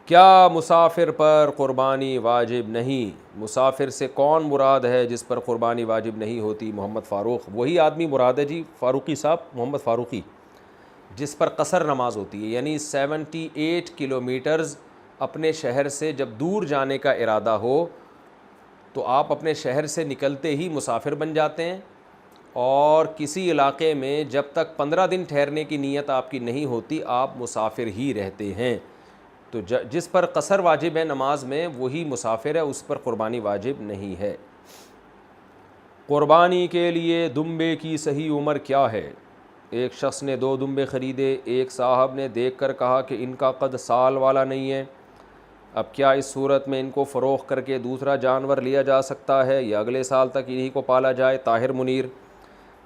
کیا مسافر پر قربانی واجب نہیں؟ مسافر سے کون مراد ہے جس پر قربانی واجب نہیں ہوتی؟ محمد فاروق وہی آدمی مراد ہے جی، فاروقی صاحب، محمد فاروقی، جس پر قصر نماز ہوتی ہے، یعنی 78 کلومیٹرز اپنے شہر سے جب دور جانے کا ارادہ ہو تو آپ اپنے شہر سے نکلتے ہی مسافر بن جاتے ہیں، اور کسی علاقے میں جب تک 15 دن ٹھہرنے کی نیت آپ کی نہیں ہوتی آپ مسافر ہی رہتے ہیں۔ تو جس پر قصر واجب ہے نماز میں وہی مسافر ہے، اس پر قربانی واجب نہیں ہے۔ قربانی کے لیے دمبے کی صحیح عمر کیا ہے؟ ایک شخص نے 2 دمبے خریدے، ایک صاحب نے دیکھ کر کہا کہ ان کا قد سال والا نہیں ہے، اب کیا اس صورت میں ان کو فروخت کر کے دوسرا جانور لیا جا سکتا ہے یا اگلے سال تک انہی کو پالا جائے؟ طاہر منیر: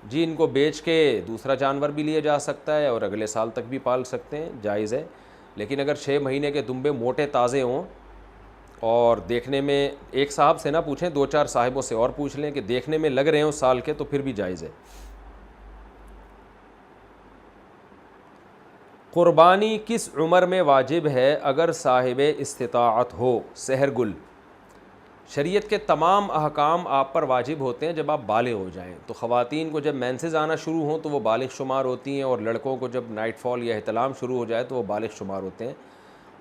جی ان کو بیچ کے دوسرا جانور بھی لیا جا سکتا ہے اور اگلے سال تک بھی پال سکتے ہیں، جائز ہے۔ لیکن اگر 6 مہینے کے دمبے موٹے تازے ہوں اور دیکھنے میں، ایک صاحب سے نہ پوچھیں، 2-4 صاحبوں سے اور پوچھ لیں کہ دیکھنے میں لگ رہے ہوں سال کے، تو پھر بھی جائز ہے۔ قربانی کس عمر میں واجب ہے اگر صاحب استطاعت ہو؟ سحر گل: شریعت کے تمام احکام آپ پر واجب ہوتے ہیں جب آپ بالغ ہو جائیں۔ تو خواتین کو جب مینسز آنا شروع ہوں تو وہ بالغ شمار ہوتی ہیں، اور لڑکوں کو جب نائٹ فال یا احتلام شروع ہو جائے تو وہ بالغ شمار ہوتے ہیں۔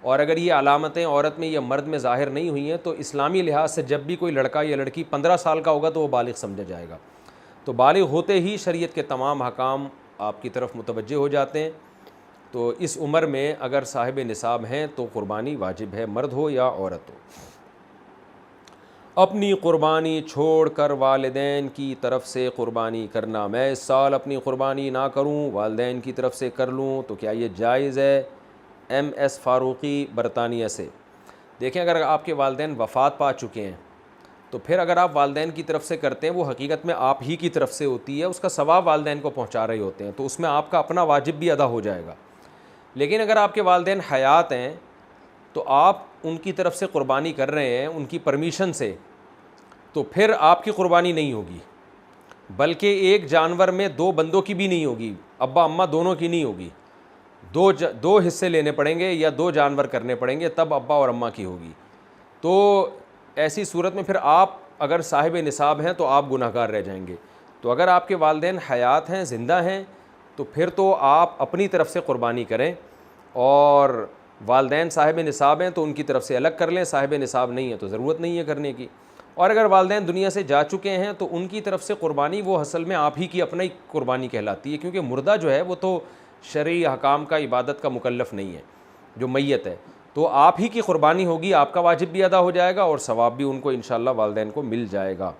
اور اگر یہ علامتیں عورت میں یا مرد میں ظاہر نہیں ہوئی ہیں تو اسلامی لحاظ سے جب بھی کوئی لڑکا یا لڑکی 15 سال کا ہوگا تو وہ بالغ سمجھا جائے گا۔ تو بالغ ہوتے ہی شریعت کے تمام احکام آپ کی طرف متوجہ ہو جاتے ہیں۔ تو اس عمر میں اگر صاحب نصاب ہیں تو قربانی واجب ہے، مرد ہو یا عورت ہو۔ اپنی قربانی چھوڑ کر والدین کی طرف سے قربانی کرنا: میں اس سال اپنی قربانی نہ کروں، والدین کی طرف سے کر لوں، تو کیا یہ جائز ہے؟ ایم ایس فاروقی برطانیہ سے: دیکھیں اگر آپ کے والدین وفات پا چکے ہیں تو پھر اگر آپ والدین کی طرف سے کرتے ہیں وہ حقیقت میں آپ ہی کی طرف سے ہوتی ہے، اس کا ثواب والدین کو پہنچا رہے ہوتے ہیں، تو اس میں آپ کا اپنا واجب بھی ادا ہو جائے گا۔ لیکن اگر آپ کے والدین حیات ہیں تو آپ ان کی طرف سے قربانی کر رہے ہیں ان کی پرمیشن سے، تو پھر آپ کی قربانی نہیں ہوگی، بلکہ ایک جانور میں 2 بندوں کی بھی نہیں ہوگی، ابا اماں دونوں کی نہیں ہوگی، دو حصے لینے پڑیں گے یا 2 جانور کرنے پڑیں گے، تب ابا اور اماں کی ہوگی۔ تو ایسی صورت میں پھر آپ اگر صاحب نصاب ہیں تو آپ گناہ گار رہ جائیں گے۔ تو اگر آپ کے والدین حیات ہیں، زندہ ہیں، تو پھر تو آپ اپنی طرف سے قربانی کریں، اور والدین صاحب نصاب ہیں تو ان کی طرف سے الگ کر لیں، صاحب نصاب نہیں ہے تو ضرورت نہیں ہے کرنے کی۔ اور اگر والدین دنیا سے جا چکے ہیں تو ان کی طرف سے قربانی وہ اصل میں آپ ہی کی اپنا ہی قربانی کہلاتی ہے، کیونکہ مردہ جو ہے وہ تو شرعی احکام کا، عبادت کا مکلف نہیں ہے، جو میت ہے، تو آپ ہی کی قربانی ہوگی، آپ کا واجب بھی ادا ہو جائے گا اور ثواب بھی ان کو انشاءاللہ والدین کو مل جائے گا۔